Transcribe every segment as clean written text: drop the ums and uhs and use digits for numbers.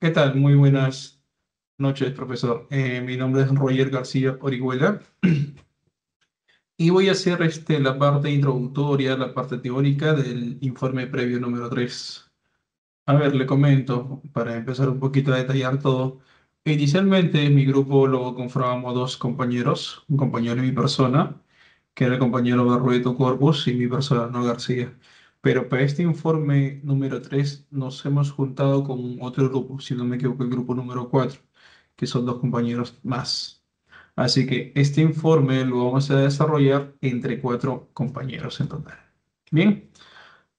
¿Qué tal? Muy buenas noches, profesor. Mi nombre es Roger García Orihuela y voy a hacer la parte introductoria, la parte teórica del informe previo número 3. A ver, le comento, para empezar un poquito a detallar todo. Inicialmente, mi grupo lo conformamos dos compañeros, un compañero y mi persona, que era el compañero Barrueto Corpus y mi persona, no García. Pero para este informe número 3 nos hemos juntado con otro grupo, si no me equivoco, el grupo número 4, que son dos compañeros más. Así que este informe lo vamos a desarrollar entre cuatro compañeros en total. Bien.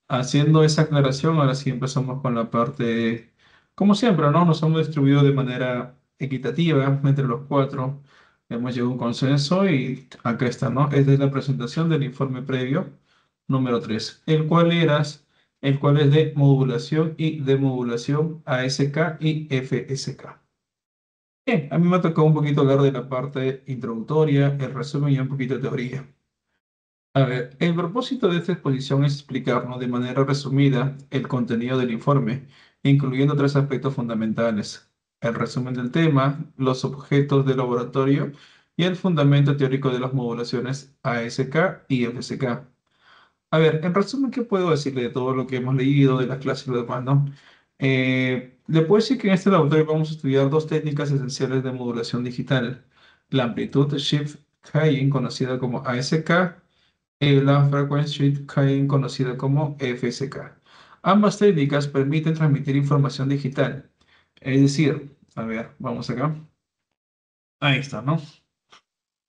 Haciendo esa aclaración, ahora sí empezamos con la parte, como siempre, ¿no? Nos hemos distribuido de manera equitativa entre los cuatro, hemos llegado a un consenso y acá está, ¿no? Esta es la presentación del informe previo número 3, el cual es de modulación y demodulación ASK y FSK. Bien, a mí me ha tocado un poquito hablar de la parte introductoria, el resumen y un poquito de teoría. A ver, el propósito de esta exposición es explicarnos de manera resumida el contenido del informe, incluyendo tres aspectos fundamentales: el resumen del tema, los objetos del laboratorio y el fundamento teórico de las modulaciones ASK y FSK. A ver, en resumen, ¿qué puedo decirle de todo lo que hemos leído, de las clases y lo demás, ¿no? Le puedo decir que en este laboratorio vamos a estudiar dos técnicas esenciales de modulación digital: la amplitud shift keying, conocida como ASK, la frequency shift keying, conocida como FSK. Ambas técnicas permiten transmitir información digital. Es decir, a ver, vamos acá. Ahí está, ¿no?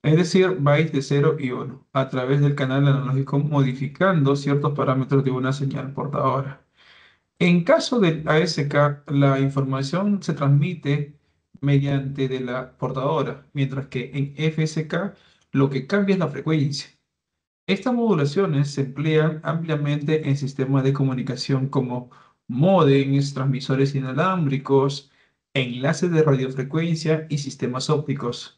Es decir, bytes de 0 y 1 a través del canal analógico, modificando ciertos parámetros de una señal portadora. En caso del ASK, la información se transmite mediante de la portadora, mientras que en FSK lo que cambia es la frecuencia. Estas modulaciones se emplean ampliamente en sistemas de comunicación como módems, transmisores inalámbricos, enlaces de radiofrecuencia y sistemas ópticos.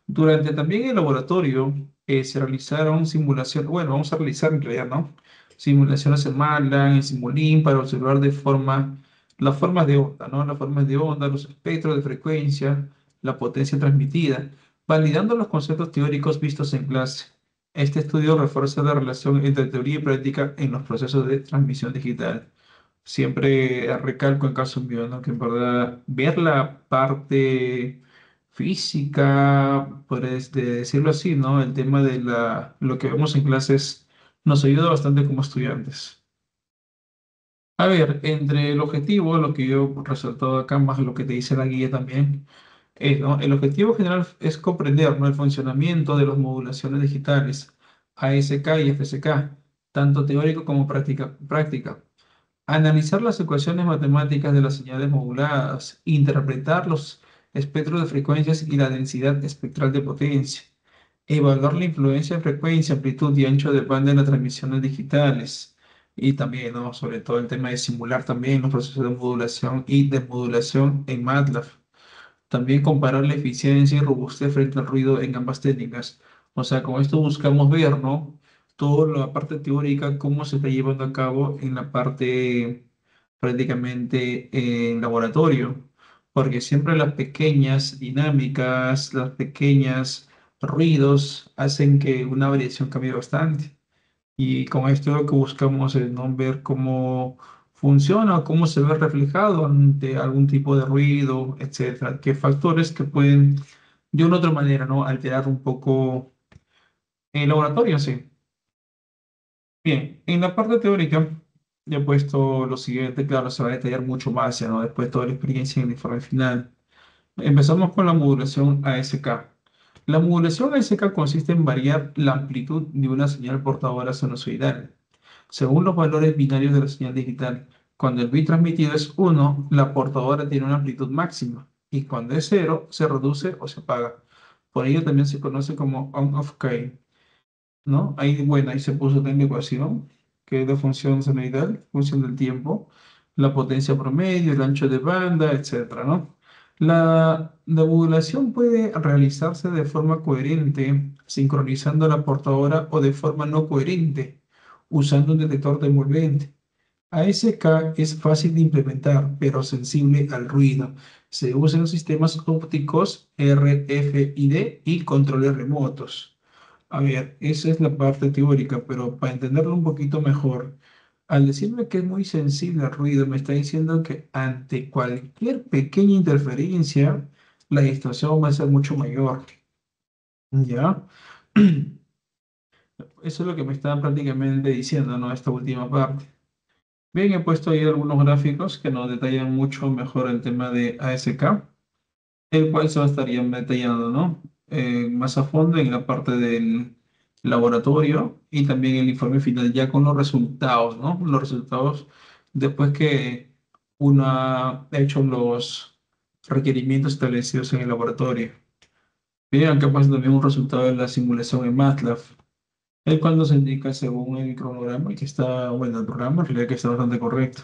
Durante también el laboratorio se realizaron simulaciones, bueno, vamos a realizar en realidad, ¿no? Simulaciones en MATLAB, en Simulink, para observar las formas de onda, ¿no? Las formas de onda, los espectros de frecuencia, la potencia transmitida, validando los conceptos teóricos vistos en clase. Este estudio refuerza la relación entre teoría y práctica en los procesos de transmisión digital. Siempre recalco en caso mío, ¿no? Que en verdad ver la parte física, por decirlo así, ¿no? El tema de lo que vemos en clases nos ayuda bastante como estudiantes. A ver, entre el objetivo, lo que yo he resaltado acá, más lo que te dice la guía también, ¿no? El objetivo general es comprender, ¿no? El funcionamiento de las modulaciones digitales, ASK y FSK, tanto teórico como práctica. Analizar las ecuaciones matemáticas de las señales moduladas, interpretar los espectros de frecuencias y la densidad espectral de potencia, evaluar la influencia de frecuencia, amplitud y ancho de banda en las transmisiones digitales, y también, ¿no? Sobre todo el tema de simular también los procesos de modulación y demodulación en MATLAB. También comparar la eficiencia y robustez frente al ruido en ambas técnicas. O sea, con esto buscamos ver, ¿no? Toda la parte teórica, cómo se está llevando a cabo en la parte prácticamente en laboratorio. Porque siempre las pequeñas dinámicas, las pequeñas ruidos hacen que una variación cambie bastante. Y con esto lo que buscamos es, ¿no? Ver cómo funciona, cómo se ve reflejado ante algún tipo de ruido, etcétera. Qué factores que pueden, de una u otra manera, ¿no? Alterar un poco el laboratorio, sí. Bien, en la parte teórica ya he puesto lo siguiente, claro, se va a detallar mucho más, ya, ¿no? Después de toda la experiencia en el informe final. Empezamos con la modulación ASK. La modulación ASK consiste en variar la amplitud de una señal portadora sinusoidal según los valores binarios de la señal digital. Cuando el bit transmitido es 1, la portadora tiene una amplitud máxima, y cuando es 0, se reduce o se apaga. Por ello también se conoce como on-off-key, ¿no? Ahí, bueno, ahí se puso también la ecuación, que es la función senoidal, función del tiempo, la potencia promedio, el ancho de banda, etcétera, ¿no? La modulación puede realizarse de forma coherente, sincronizando la portadora, o de forma no coherente, usando un detector de envolvente. ASK es fácil de implementar, pero sensible al ruido. Se usa en sistemas ópticos RFID y controles remotos. A ver, esa es la parte teórica, pero para entenderlo un poquito mejor, al decirme que es muy sensible al ruido, me está diciendo que ante cualquier pequeña interferencia, la distorsión va a ser mucho mayor. ¿Ya? Eso es lo que me están prácticamente diciendo, ¿no? Esta última parte. Bien, he puesto ahí algunos gráficos que nos detallan mucho mejor el tema de ASK, el cual se va a estar ya detallando, ¿no? Más a fondo en la parte del laboratorio y también el informe final ya con los resultados, ¿no? Los resultados después que uno ha hecho los requerimientos establecidos en el laboratorio. Bien, acá pasa también un resultado de la simulación en MATLAB, el cual nos indica según el cronograma que está, bueno, el programa en realidad que está bastante correcto.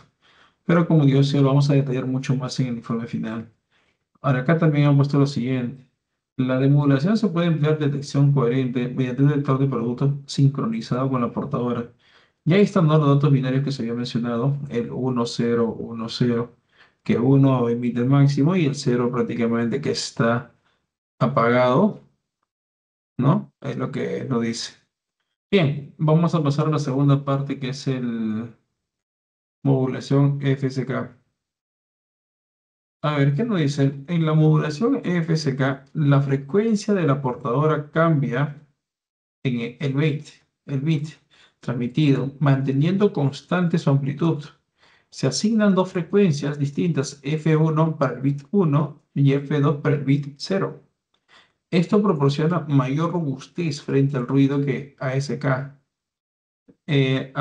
Pero como digo, sí lo vamos a detallar mucho más en el informe final. Ahora, acá también han puesto lo siguiente. La demodulación se puede emplear detección coherente mediante un detector de productos sincronizado con la portadora. Y ahí están, ¿no?, los datos binarios que se había mencionado, el 1, 0, 1, 0, que uno emite el máximo y el cero prácticamente que está apagado, ¿no? Es lo que nos dice. Bien, vamos a pasar a la segunda parte que es el modulación FSK. A ver, ¿qué nos dicen? En la modulación FSK, la frecuencia de la portadora cambia en el bit transmitido, manteniendo constante su amplitud. Se asignan dos frecuencias distintas, F1 para el bit 1 y F2 para el bit 0. Esto proporciona mayor robustez frente al ruido que ASK. A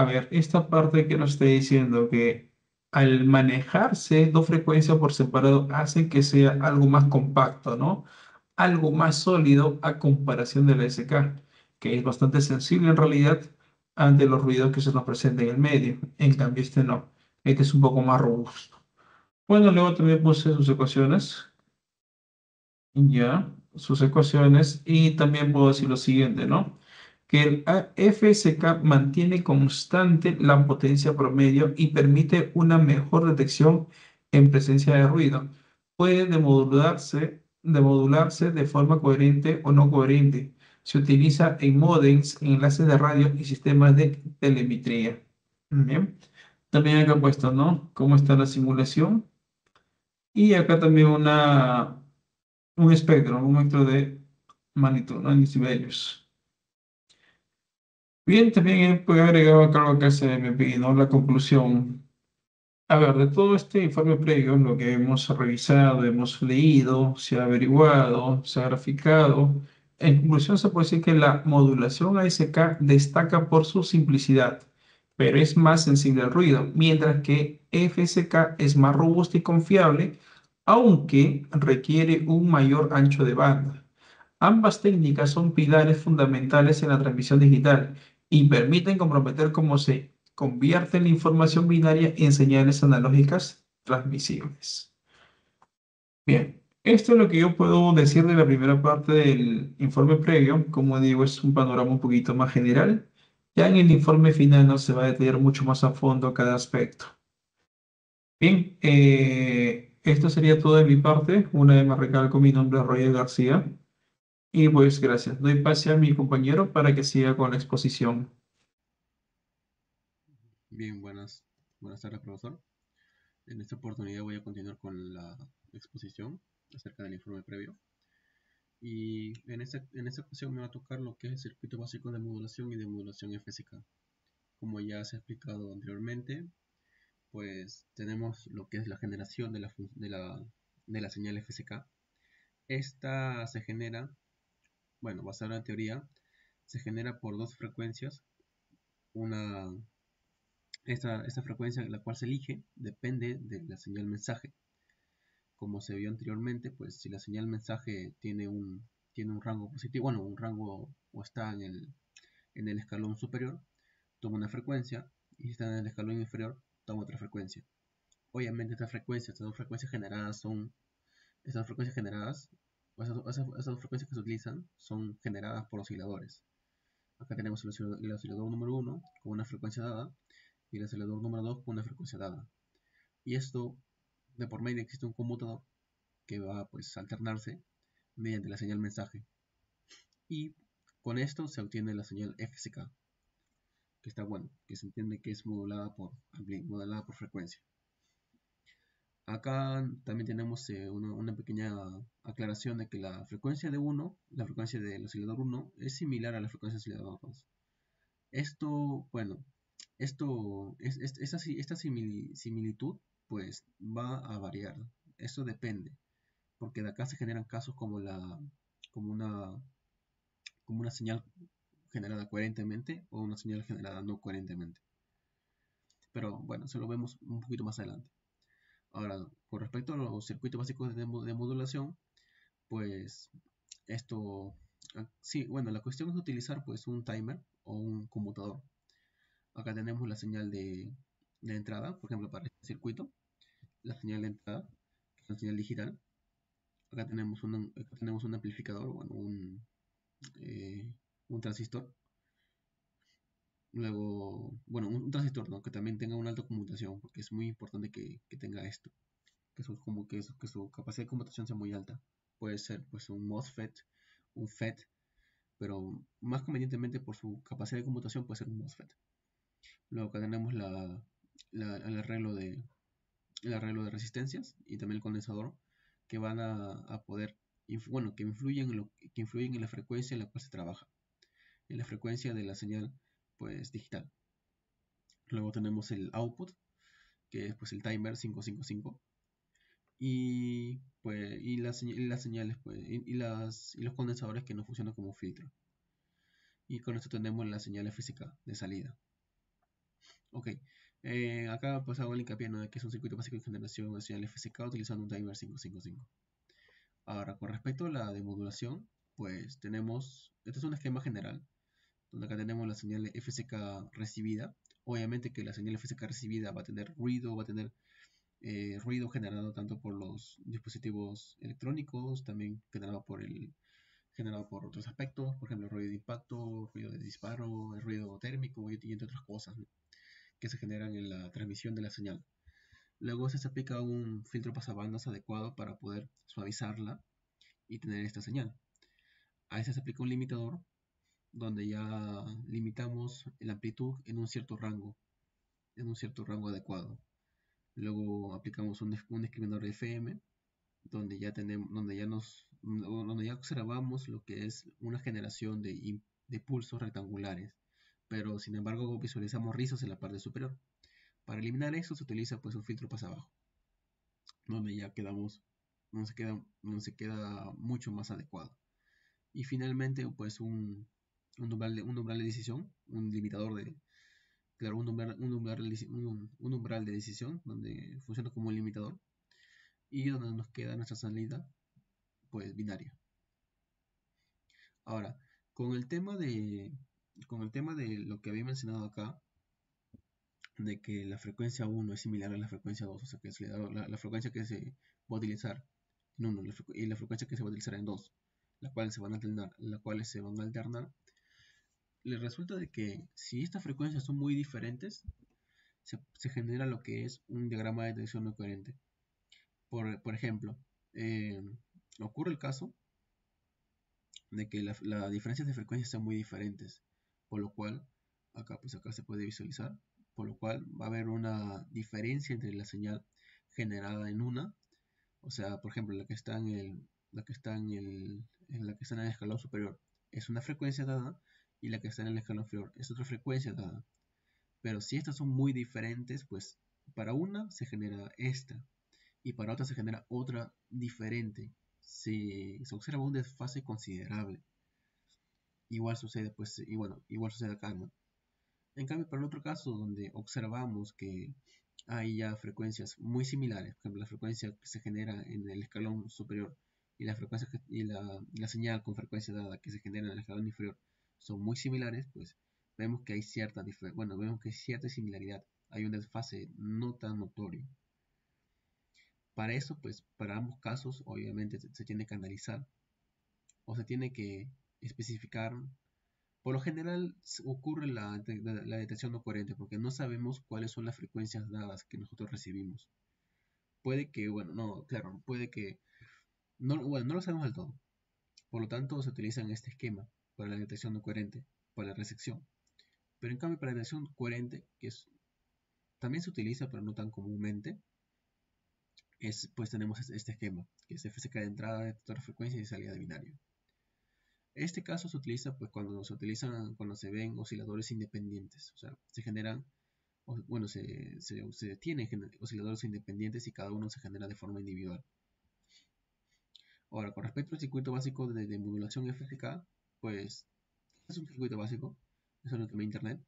ver, esta parte que nos está diciendo que al manejarse dos frecuencias por separado hace que sea algo más compacto, ¿no? Algo más sólido a comparación de la SK, que es bastante sensible en realidad ante los ruidos que se nos presentan en el medio. En cambio, este no. Este es un poco más robusto. Bueno, luego también puse sus ecuaciones. Ya, sus ecuaciones. Y también puedo decir lo siguiente, ¿no? Que el FSK mantiene constante la potencia promedio y permite una mejor detección en presencia de ruido. Puede demodularse de forma coherente o no coherente. Se utiliza en modems, en enlaces de radio y sistemas de telemetría. Bien. También acá he puesto, ¿no? Cómo está la simulación. Y acá también un espectro, un metro de magnitud, ¿no? En decibelios. Bien, también he agregado acá algo que se me pide, ¿no? La conclusión. A ver, de todo este informe previo, lo que hemos revisado, hemos leído, se ha averiguado, se ha graficado, en conclusión se puede decir que la modulación ASK destaca por su simplicidad, pero es más sensible al ruido, mientras que FSK es más robusta y confiable, aunque requiere un mayor ancho de banda. Ambas técnicas son pilares fundamentales en la transmisión digital y permiten comprometer cómo se convierte la información binaria en señales analógicas transmisibles. Bien, esto es lo que yo puedo decir de la primera parte del informe previo. Como digo, es un panorama un poquito más general. Ya en el informe final no se va a detallar mucho más a fondo cada aspecto. Bien, esto sería todo de mi parte. Una vez más recalco, mi nombre es Roger García. Y pues gracias. Doy pase a mi compañero para que siga con la exposición. Bien, buenas tardes, profesor. En esta oportunidad voy a continuar con la exposición acerca del informe previo. Y en esta ocasión me va a tocar lo que es el circuito básico de modulación y de modulación FSK. Como ya se ha explicado anteriormente, pues tenemos lo que es la generación de la señal FSK. Esta se genera, bueno, basada en la teoría, se genera por dos frecuencias. Una Esta frecuencia la cual se elige depende de la señal mensaje. Como se vio anteriormente, pues si la señal mensaje tiene un rango positivo, bueno, un rango o está en el escalón superior, toma una frecuencia, y si está en el escalón inferior, toma otra frecuencia. Obviamente estas dos frecuencias generadas estas frecuencias generadas, esas dos frecuencias que se utilizan son generadas por osciladores. Acá tenemos el oscilador número uno con una frecuencia dada y el acelerador número 2 con una frecuencia dada. Y esto, de por medio existe un conmutador que va pues a alternarse mediante la señal mensaje. Y con esto se obtiene la señal FCK, que está bueno, que se entiende que es modulada por frecuencia. Acá también tenemos una pequeña aclaración de que la frecuencia de 1, la frecuencia del oscilador 1, es similar a la frecuencia del oscilador 2. Esto, bueno, esta similitud pues va a variar. Esto depende, porque de acá se generan casos como una, como una señal generada coherentemente o una señal generada no coherentemente. Pero bueno, eso lo vemos un poquito más adelante. Ahora, con respecto a los circuitos básicos de modulación, pues esto, sí, bueno, la cuestión es utilizar pues un timer o un conmutador. Acá tenemos la señal de entrada, por ejemplo, para este circuito, la señal de entrada, que es una señal digital. Acá tenemos un amplificador, bueno, un transistor. Luego, bueno, un transistor, ¿no? Que también tenga una alta conmutación, porque es muy importante que tenga esto, que su capacidad de conmutación sea muy alta. Puede ser pues un MOSFET, un FET, pero más convenientemente por su capacidad de conmutación puede ser un MOSFET. Luego acá tenemos el arreglo de resistencias y también el condensador que van a poder, bueno, que influyen en la frecuencia en la cual se trabaja, en la frecuencia de la señal pues digital. Luego tenemos el output, que es pues el timer 555 y pues y las señales pues y los condensadores que no funcionan como filtro. Y con esto tenemos la señal física de salida. Ok, acá pues hago el hincapié, ¿no?, de que es un circuito básico de generación de señal FCK utilizando un timer 555. Ahora, con respecto a la demodulación, pues tenemos, este es un esquema general, donde acá tenemos la señal FCK recibida. Obviamente que la señal FCK recibida va a tener ruido, va a tener ruido generado tanto por los dispositivos electrónicos, también generado por otros aspectos, por ejemplo, ruido de impacto, ruido de disparo, el ruido térmico y entre otras cosas, ¿no?, que se generan en la transmisión de la señal. Luego se aplica un filtro pasabandas adecuado para poder suavizarla y tener esta señal. A ese se aplica un limitador donde ya limitamos la amplitud en un cierto rango adecuado. Luego aplicamos un discriminador FM donde ya observamos lo que es una generación de pulsos rectangulares, pero sin embargo visualizamos rizos en la parte superior. Para eliminar eso se utiliza pues un filtro pasabajo, donde ya quedamos, donde se queda mucho más adecuado. Y finalmente pues un umbral de decisión, un limitador de, claro, un umbral de decisión donde funciona como un limitador y donde nos queda nuestra salida pues binaria. Ahora, con el tema de lo que había mencionado acá, de que la frecuencia 1 es similar a la frecuencia 2, o sea que es la frecuencia que se va a utilizar en 1 y la frecuencia que se va a utilizar en 2, las cuales se van a alternar, le resulta de que si estas frecuencias son muy diferentes, se genera lo que es un diagrama de detección no coherente. Por ejemplo, eh, ocurre el caso de que las diferencias de frecuencia son muy diferentes, por lo cual acá se puede visualizar, por lo cual va a haber una diferencia entre la señal generada en una, o sea, por ejemplo, la que está en el escalón superior es una frecuencia dada y la que está en el escalón inferior es otra frecuencia dada. Pero si estas son muy diferentes, pues para una se genera esta y para otra se genera otra diferente. Se observa un desfase considerable. Igual sucede, pues, y bueno, igual sucede acá, ¿no? En cambio, para el otro caso, donde observamos que hay ya frecuencias muy similares, por ejemplo, la frecuencia que se genera en el escalón superior y la señal con frecuencia dada que se genera en el escalón inferior son muy similares, pues vemos que hay vemos que hay cierta similaridad, hay un desfase no tan notorio. Para eso, pues, para ambos casos, obviamente se tiene que analizar o se tiene que especificar Por lo general ocurre la detección no coherente porque no sabemos cuáles son las frecuencias dadas que nosotros recibimos. Puede que, bueno, no, claro, puede que, no, bueno, no lo sabemos del todo. Por lo tanto, se utiliza en este esquema para la detección no coherente, para la resección. Pero en cambio, para la detección coherente, también se utiliza, pero no tan comúnmente, pues tenemos este esquema, que es FSK de entrada, detector de frecuencia y salida de binario. Este caso se utiliza pues cuando se ven osciladores independientes, o sea, se generan, bueno, se tienen osciladores independientes y cada uno se genera de forma individual. Ahora, con respecto al circuito básico de modulación FSK, pues es un circuito básico, eso lo tomé en internet.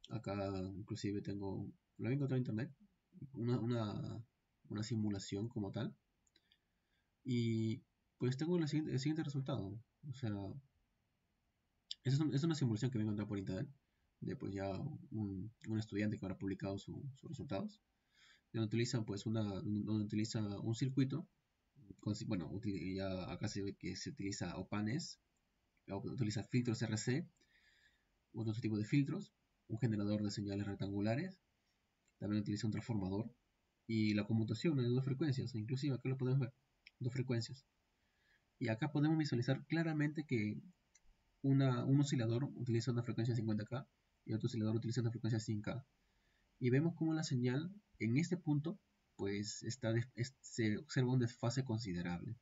Acá inclusive lo he encontrado en internet, una, una, una simulación como tal. Y pues tengo el siguiente resultado. O sea, es una simulación que me encontré por internet de pues ya un estudiante que habrá publicado sus resultados. Donde utiliza pues donde utiliza un circuito. Bueno, ya acá se ve que se utiliza OPANES, utiliza filtros RC, otro tipo de filtros, un generador de señales rectangulares, también utiliza un transformador y la conmutación de dos frecuencias, inclusive acá lo podemos ver, dos frecuencias. Y acá podemos visualizar claramente que un oscilador utiliza una frecuencia 50K y otro oscilador utiliza una frecuencia 100K. Y vemos como la señal en este punto pues se observa un desfase considerable.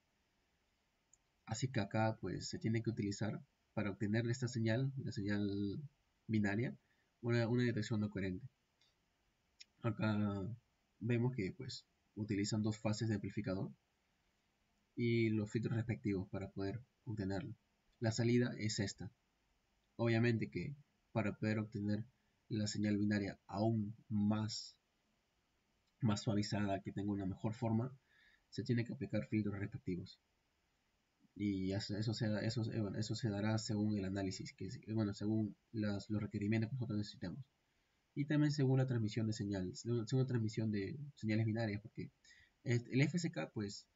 Así que acá pues se tiene que utilizar para obtener esta señal, la señal binaria, una detección no coherente. Acá vemos que pues utilizan dos fases de amplificador y los filtros respectivos para poder obtenerlo. La salida es esta. Obviamente que para poder obtener la señal binaria aún más suavizada, que tenga una mejor forma, se tiene que aplicar filtros respectivos. Y bueno, eso se dará según el análisis, bueno, según los requerimientos que nosotros necesitamos. Y también según la transmisión de señales, según la transmisión de señales binarias, porque el FSK, pues,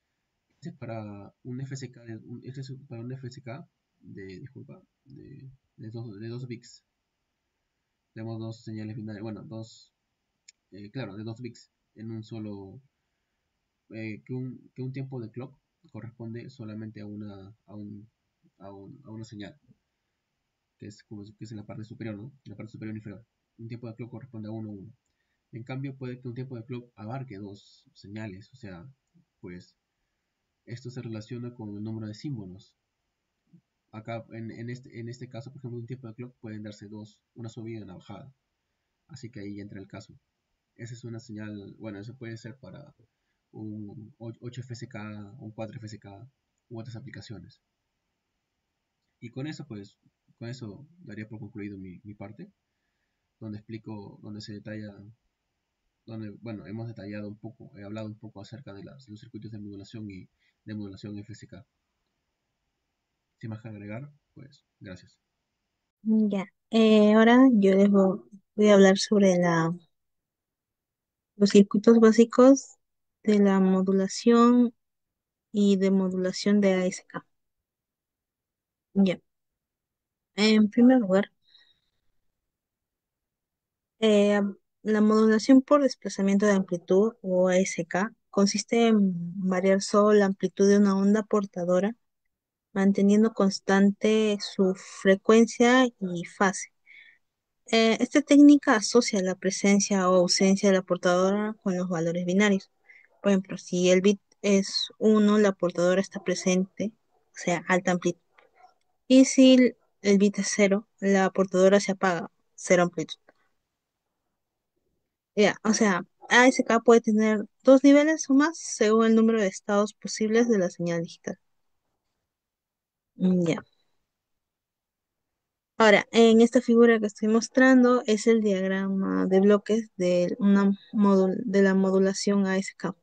este es para un FSK este es para un FSK disculpa, de 2 bits. Tenemos dos señales binarias, bueno, claro, de 2 bits en un solo, que un tiempo de clock corresponde solamente a una señal, que es en la parte superior, ¿no? En la parte superior e inferior. Un tiempo de clock corresponde a 1. En cambio, puede que un tiempo de clock abarque dos señales, o sea, pues esto se relaciona con el número de símbolos. Acá, en este caso, por ejemplo, un tiempo de clock pueden darse dos, una subida y una bajada. Así que ahí entra el caso. Esa es una señal, bueno, eso puede ser para un 8FSK, un 4FSK u otras aplicaciones. Y con eso, pues, con eso daría por concluido mi parte, donde explico, donde se detalla, donde, bueno, hemos detallado un poco, he hablado un poco acerca de los circuitos de modulación y de modulación FSK. Sin más que agregar, pues, gracias. Ya. Ahora yo voy a hablar sobre los circuitos básicos de la modulación y de modulación de ASK. Ya. En primer lugar, eh, la modulación por desplazamiento de amplitud o ASK consiste en variar solo la amplitud de una onda portadora, manteniendo constante su frecuencia y fase. Esta técnica asocia la presencia o ausencia de la portadora con los valores binarios. Por ejemplo, si el bit es 1, la portadora está presente, o sea, alta amplitud. Y si el bit es 0, la portadora se apaga, cero amplitud. Ya, o sea, ASK puede tener dos niveles o más según el número de estados posibles de la señal digital. Ya. Ahora, en esta figura que estoy mostrando es el diagrama de bloques de la modulación ASK.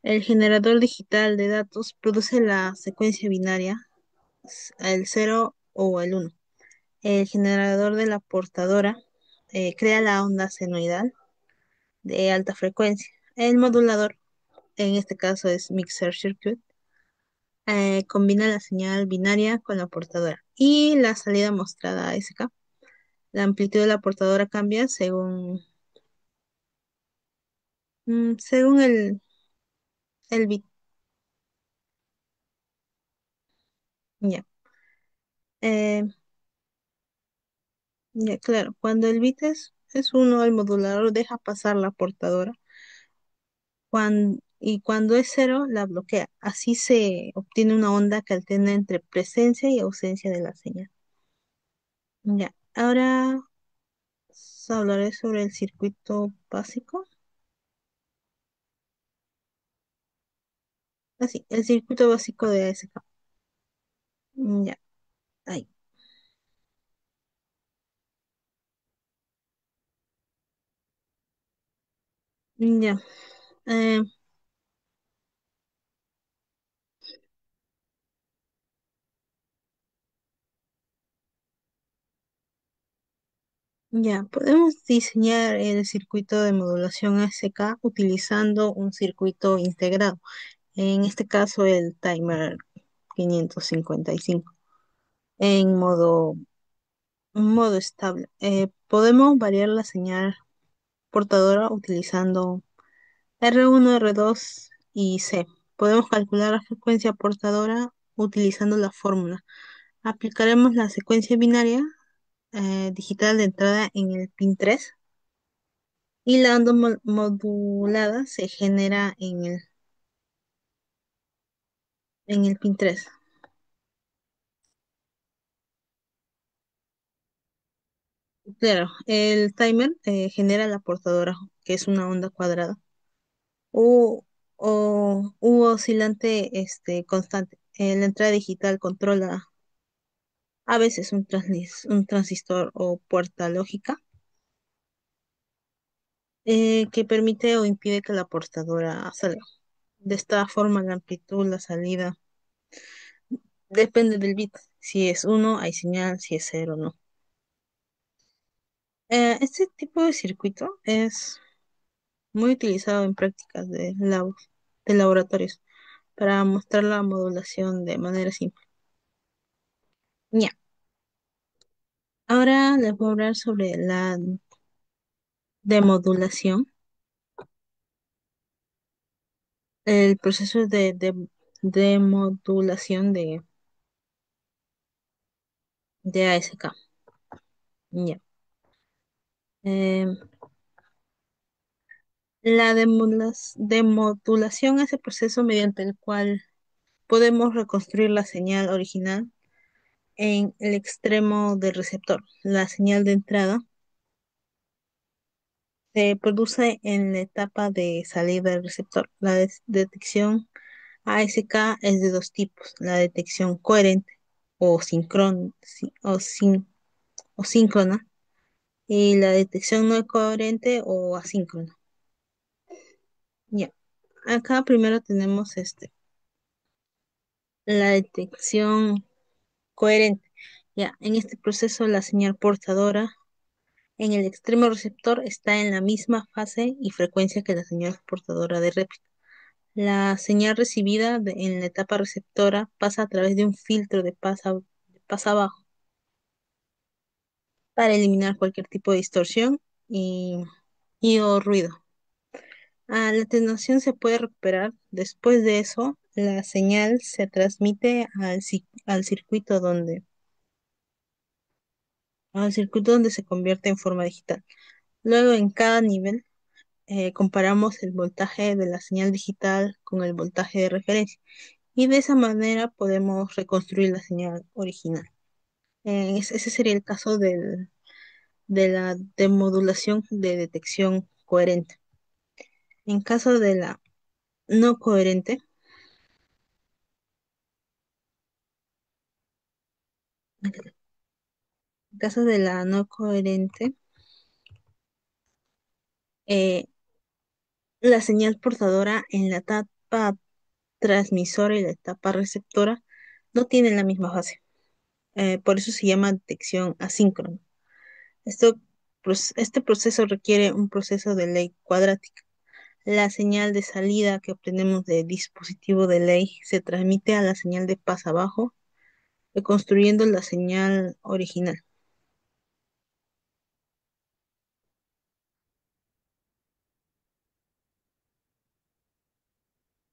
El generador digital de datos produce la secuencia binaria, el 0 o el 1. El generador de la portadora crea la onda senoidal de alta frecuencia. El modulador, en este caso es Mixer Circuit, combina la señal binaria con la portadora y la salida mostrada a SK. La amplitud de la portadora cambia según el bit. Ya. Eh, ya, claro. Cuando el bit es uno, el modulador deja pasar la portadora. Y cuando es cero, la bloquea. Así se obtiene una onda que alterna entre presencia y ausencia de la señal. Ya. Ahora hablaré sobre el circuito básico. Así, el circuito básico de ASK. Ya, ahí. Ya. eh, ya, podemos diseñar el circuito de modulación ASK utilizando un circuito integrado. En este caso, el timer 555 en modo estable. Podemos variar la señal portadora utilizando R1, R2 y C. Podemos calcular la frecuencia portadora utilizando la fórmula. Aplicaremos la secuencia binaria digital de entrada en el pin 3 y la onda modulada se genera en el pin 3. Claro, el timer genera la portadora, que es una onda cuadrada, u, u oscilante constante. La entrada digital controla a veces un transistor o puerta lógica que permite o impide que la portadora salga. De esta forma, la amplitud, la salida, depende del bit. Si es uno, hay señal, si es cero, no. Este tipo de circuito es muy utilizado en prácticas de laboratorios para mostrar la modulación de manera simple. Ya. Ahora les voy a hablar sobre la demodulación, el proceso de demodulación de ASK. Ya. Em, la demodulación es el proceso mediante el cual podemos reconstruir la señal original en el extremo del receptor. La señal de entrada se produce en la etapa de salida del receptor. La detección ASK es de dos tipos: la detección coherente o, o síncrona, y la detección no coherente o asíncrona. Ya. Acá primero tenemos la detección coherente. Ya, en este proceso la señal portadora en el extremo receptor está en la misma fase y frecuencia que la señal portadora de réplica. La señal recibida en la etapa receptora pasa a través de un filtro de pasa bajo para eliminar cualquier tipo de distorsión y, y o ruido. La atenuación se puede recuperar. Después de eso, la señal se transmite al circuito donde se convierte en forma digital. Luego, en cada nivel, comparamos el voltaje de la señal digital con el voltaje de referencia y de esa manera podemos reconstruir la señal original. Ese sería el caso de la demodulación de detección coherente. En caso de la no coherente, en caso de la no coherente, eh, la señal portadora en la etapa transmisora y la etapa receptora no tienen la misma fase. Por eso se llama detección asíncrona. Esto, este proceso requiere un proceso de ley cuadrática. La señal de salida que obtenemos del dispositivo de ley se transmite a la señal de pasabajo reconstruyendo la señal original.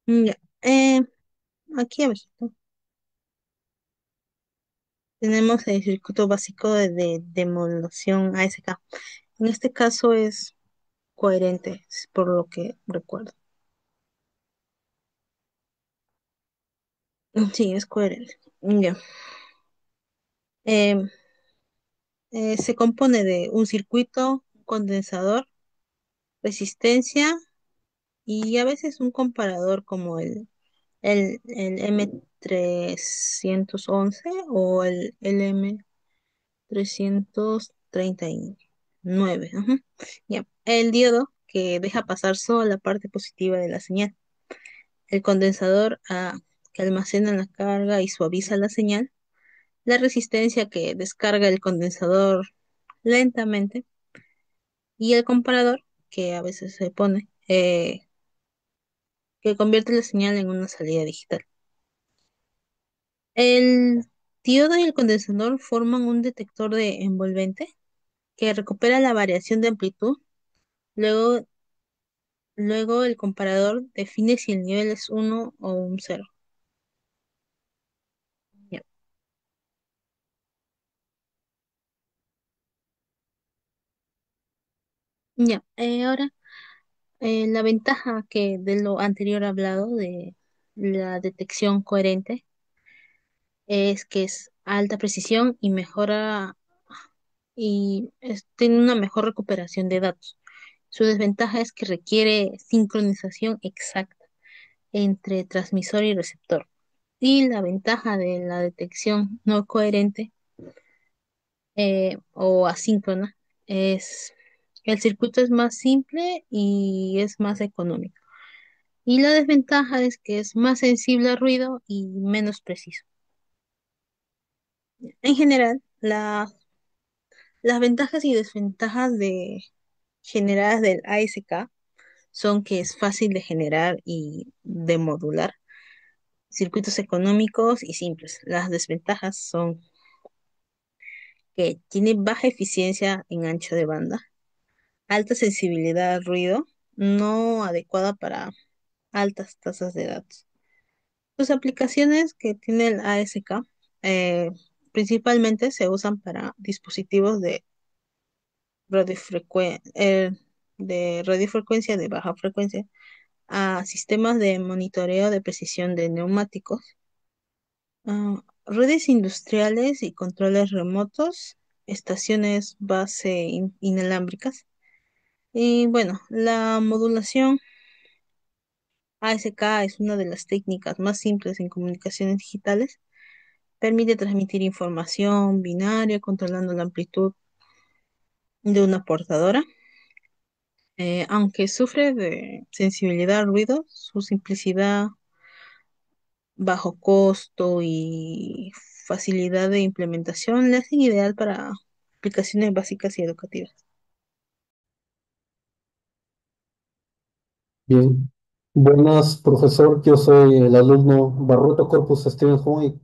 Ya. Eh, Aquí abajito tenemos el circuito básico de modulación ASK. En este caso es coherente, es por lo que recuerdo. Sí, es coherente. Ya. Eh, Se compone de un circuito, un condensador, resistencia y a veces un comparador como el M311 o el LM339. Ajá. Ya. El diodo que deja pasar solo la parte positiva de la señal. El condensador que almacena la carga y suaviza la señal. La resistencia que descarga el condensador lentamente. Y el comparador que a veces se pone, que convierte la señal en una salida digital. El diodo y el condensador forman un detector de envolvente que recupera la variación de amplitud. Luego, luego el comparador define si el nivel es uno o un cero. Ya, ya. Ahora, la ventaja que de lo anterior hablado de la detección coherente es que es alta precisión y tiene una mejor recuperación de datos. Su desventaja es que requiere sincronización exacta entre transmisor y receptor. Y la ventaja de la detección no coherente o asíncrona es que el circuito es más simple y es más económico. Y la desventaja es que es más sensible al ruido y menos preciso. En general, las ventajas y desventajas generadas del ASK son que es fácil de generar y de modular, circuitos económicos y simples. Las desventajas son que tiene baja eficiencia en ancho de banda, alta sensibilidad al ruido, no adecuada para altas tasas de datos. Sus aplicaciones que tiene el ASK eh, principalmente se usan para dispositivos radiofrecue- eh, de radiofrecuencia de baja frecuencia a sistemas de monitoreo de precisión de neumáticos, redes industriales y controles remotos, estaciones base inalámbricas. Y bueno, la modulación ASK es una de las técnicas más simples en comunicaciones digitales. Permite transmitir información binaria controlando la amplitud de una portadora. Aunque sufre de sensibilidad al ruido, su simplicidad, bajo costo y facilidad de implementación le hacen ideal para aplicaciones básicas y educativas. Bien, buenas, profesor. Yo soy el alumno Barroto Corpus Steven Home y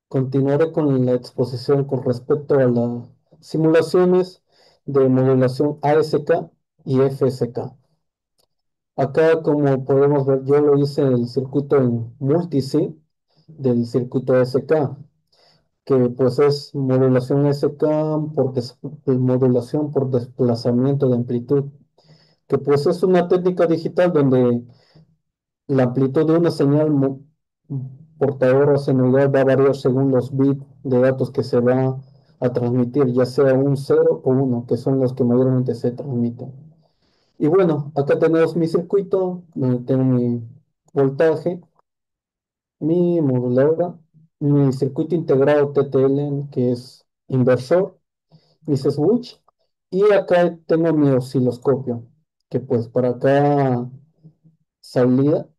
continuaré con la exposición con respecto a las simulaciones de modulación ASK y FSK. Acá, como podemos ver, yo lo hice en el circuito en multisig del circuito ASK, que pues es modulación ASK modulación por desplazamiento de amplitud, que pues es una técnica digital donde la amplitud de una señal portadora señalar va a variar según los bits de datos que se va a transmitir, ya sea un cero o uno, que son los que mayormente se transmiten. Y bueno, acá tenemos mi circuito, donde tengo mi voltaje, mi moduladora, mi circuito integrado TTL, que es inversor, mis switch, y acá tengo mi osciloscopio, que pues para cada salida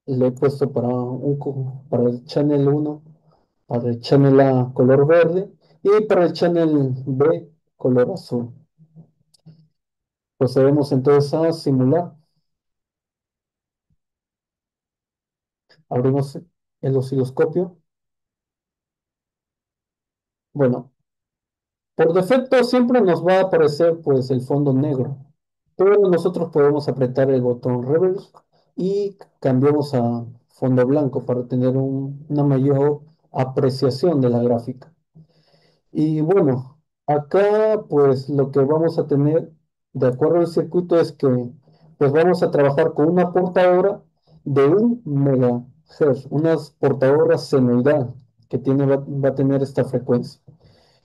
le he puesto para el channel uno, para el channel A color verde y para el channel B color azul. Procedemos entonces a simular. Abrimos el osciloscopio. Bueno, por defecto siempre nos va a aparecer pues el fondo negro, pero nosotros podemos apretar el botón reverse y cambiamos a fondo blanco para tener una mayor apreciación de la gráfica. Y bueno, acá pues lo que vamos a tener de acuerdo al circuito es que pues vamos a trabajar con una portadora de 1 MHz, una portadora senoidal que va a tener esta frecuencia.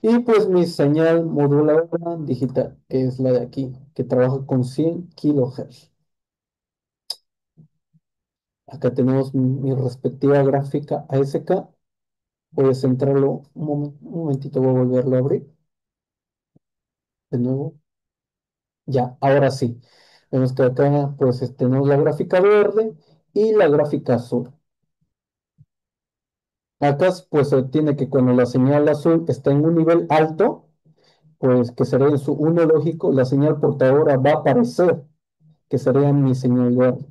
Y pues mi señal moduladora digital, que es la de aquí, que trabaja con 100 kHz. Acá tenemos mi respectiva gráfica ASK. Voy a centrarlo un momentito, voy a volverlo a abrir de nuevo. Ya, ahora sí. Vemos que acá pues tenemos la gráfica verde y la gráfica azul. Acá pues se tiene que cuando la señal azul está en un nivel alto, pues que sería en su uno lógico, la señal portadora va a aparecer, que sería mi señal verde.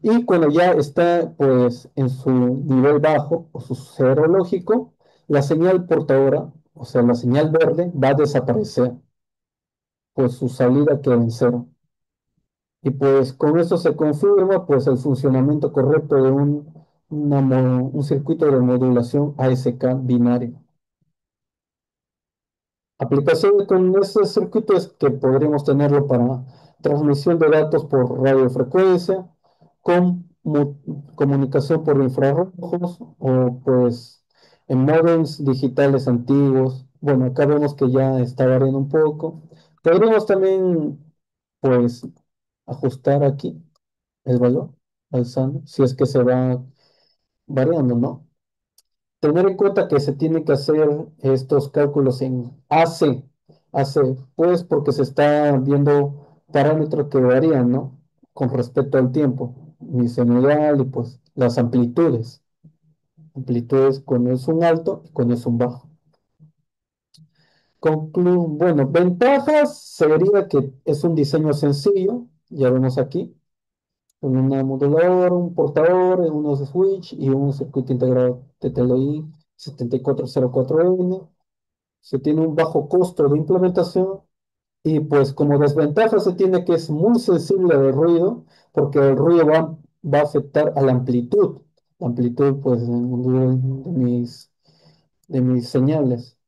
Y cuando ya está pues en su nivel bajo o su cero lógico, la señal portadora, o sea, la señal verde va a desaparecer, pues su salida queda en cero. Y pues con eso se confirma pues el funcionamiento correcto de un circuito de modulación ASK binario. Aplicación con este circuito es que podríamos tenerlo para transmisión de datos por radiofrecuencia, con comunicación por infrarrojos o pues en modems digitales antiguos. Bueno, acá vemos que ya está variando un poco. Podríamos también pues ajustar aquí el valor alzando, si es que se va variando, ¿no? Tener en cuenta que se tiene que hacer estos cálculos en AC, pues porque se está viendo parámetros que varían, ¿no? Con respecto al tiempo, bisenual y pues las amplitudes. Amplitudes cuando es un alto y cuando es un bajo. Bueno, ventajas sería que es un diseño sencillo, ya vemos aquí, con una moduladora, un portador, unos switch y un circuito integrado TTLI 7404N. Se tiene un bajo costo de implementación y pues como desventaja se tiene que es muy sensible al ruido porque el ruido va a afectar a la amplitud pues de mis señales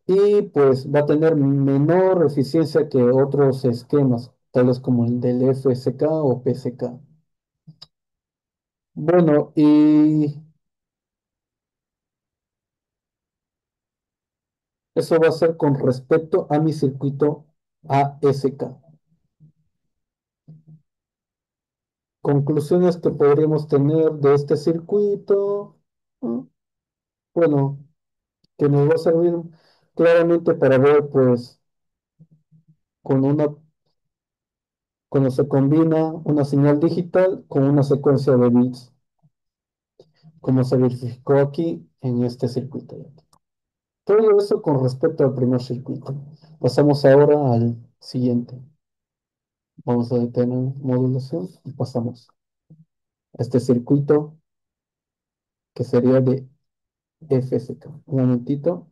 y pues va a tener menor eficiencia que otros esquemas, tales como el del FSK o PSK. Bueno, y eso va a ser con respecto a mi circuito ASK. Conclusiones que podríamos tener de este circuito. mm, Bueno, que nos va a servir claramente para ver, pues, con cuando se combina una señal digital con una secuencia de bits, como se verificó aquí en este circuito. Todo eso con respecto al primer circuito. Pasamos ahora al siguiente. Vamos a detener modulación y pasamos a este circuito que sería de FSK. Un momentito.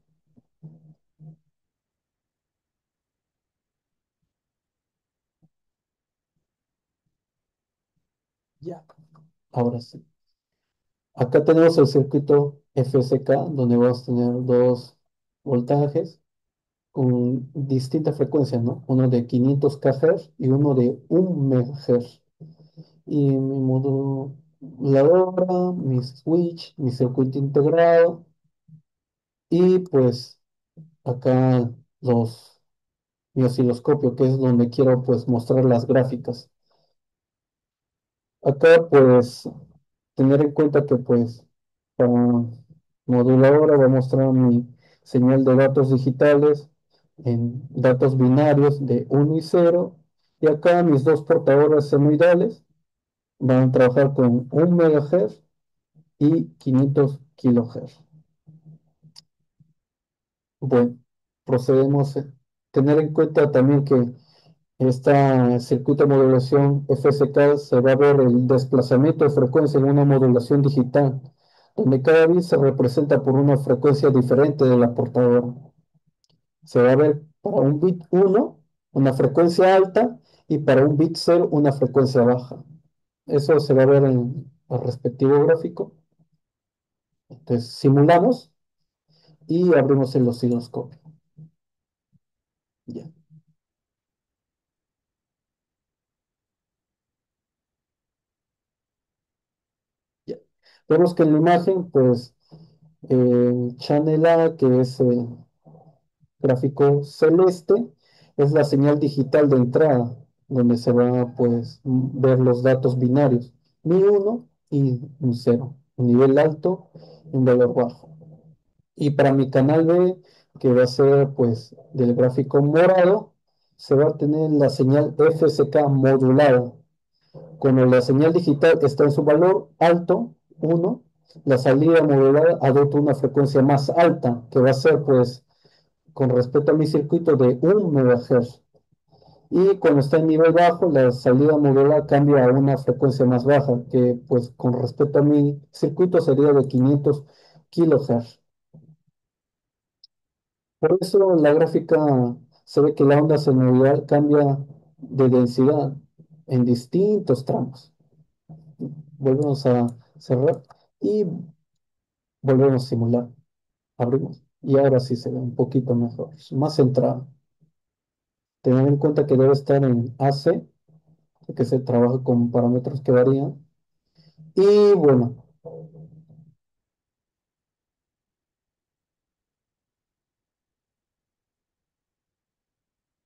Ya, ahora sí. Acá tenemos el circuito FSK, donde vamos a tener dos voltajes con distintas frecuencias, ¿no? Uno de 500 kHz y uno de 1 MHz. Y mi moduladora, mi switch, mi circuito integrado y pues acá mi osciloscopio, que es donde quiero pues mostrar las gráficas. Acá pues tener en cuenta que pues para moduladora va a mostrar mi señal de datos digitales en datos binarios de 1 y 0. Y acá mis dos portadoras senoidales van a trabajar con 1 MHz y 500 kHz. Bueno, procedemos a tener en cuenta también que esta circuito de modulación FSK se va a ver el desplazamiento de frecuencia en una modulación digital. donde cada bit se representa por una frecuencia diferente de la portadora. Se va a ver para un bit 1 una frecuencia alta y para un bit 0 una frecuencia baja. Eso se va a ver en el respectivo gráfico. Entonces simulamos y abrimos el osciloscopio. Ya, ya. Vemos que en la imagen, pues, el channel A, que es el gráfico celeste, es la señal digital de entrada, donde se van a, pues, ver los datos binarios, mi 1 y un 0, un nivel alto y un valor bajo. Y para mi canal B, que va a ser, pues, del gráfico morado, se va a tener la señal FSK modulada. Cuando la señal digital está en su valor alto, 1, la salida modulada adopta una frecuencia más alta, que va a ser, pues, con respecto a mi circuito de 1 MHz. Y cuando está en nivel bajo, la salida modulada cambia a una frecuencia más baja, que pues con respecto a mi circuito sería de 500 kHz. Por eso en la gráfica se ve que la onda senoidal cambia de densidad en distintos tramos. Volvemos a cerrar y volvemos a simular. Abrimos. Y ahora sí se ve un poquito mejor, más centrado. Tener en cuenta que debe estar en AC, que se trabaja con parámetros que varían. Y bueno,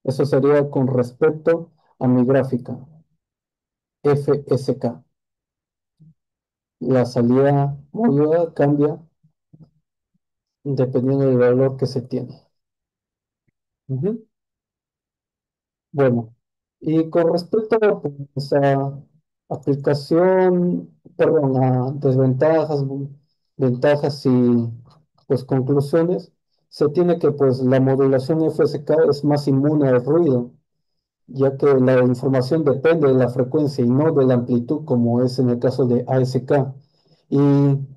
eso sería con respecto a mi gráfica FSK. La salida modulada cambia dependiendo del valor que se tiene. Ujú. Bueno, y con respecto pues, a aplicación, perdón, a desventajas, ventajas y pues conclusiones, se tiene que pues la modulación FSK es más inmune al ruido, ya que la información depende de la frecuencia y no de la amplitud, como es en el caso de ASK, y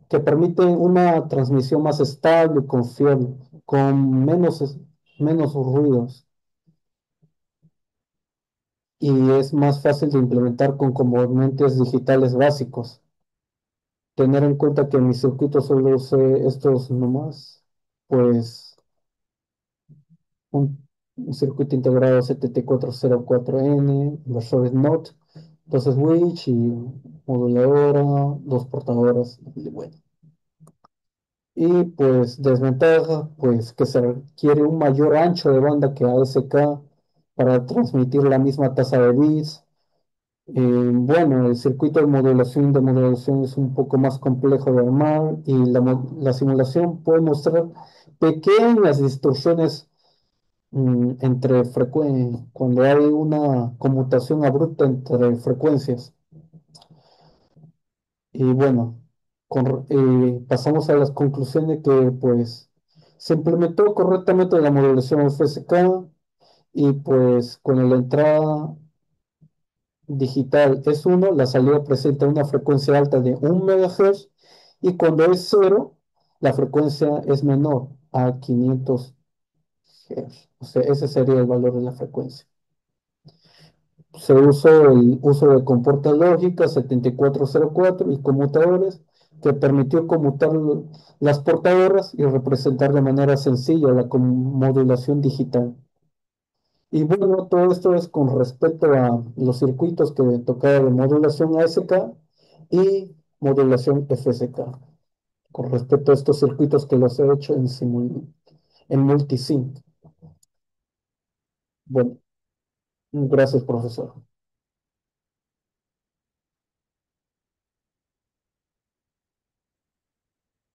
que permite una transmisión más estable y confiable, con menos ruidos, y es más fácil de implementar con componentes digitales básicos. Tener en cuenta que en mi circuito solo usé estos nomás, pues un circuito integrado CTT404N, inversores NOT, dos switch y moduladora, dos portadoras, y bueno. Y pues desventaja, pues que se requiere un mayor ancho de banda que ASK para transmitir la misma tasa de bits. Bueno, el circuito de modulación es un poco más complejo de armar y la simulación puede mostrar pequeñas distorsiones cuando hay una conmutación abrupta entre frecuencias. Y bueno, pasamos a las conclusiones que pues se implementó correctamente la modulación FSK y pues con la entrada digital es 1, la salida presenta una frecuencia alta de 1 MHz y cuando es 0, la frecuencia es menor a 500 Hz. O sea, ese sería el valor de la frecuencia. Se usó el uso de compuertas lógicas 7404 y conmutadores que permitió conmutar las portadoras y representar de manera sencilla la modulación digital. Y bueno, todo esto es con respecto a los circuitos que tocaba de modulación ASK y modulación FSK. Con respecto a estos circuitos que los he hecho en multisync. Bueno, gracias, profesor.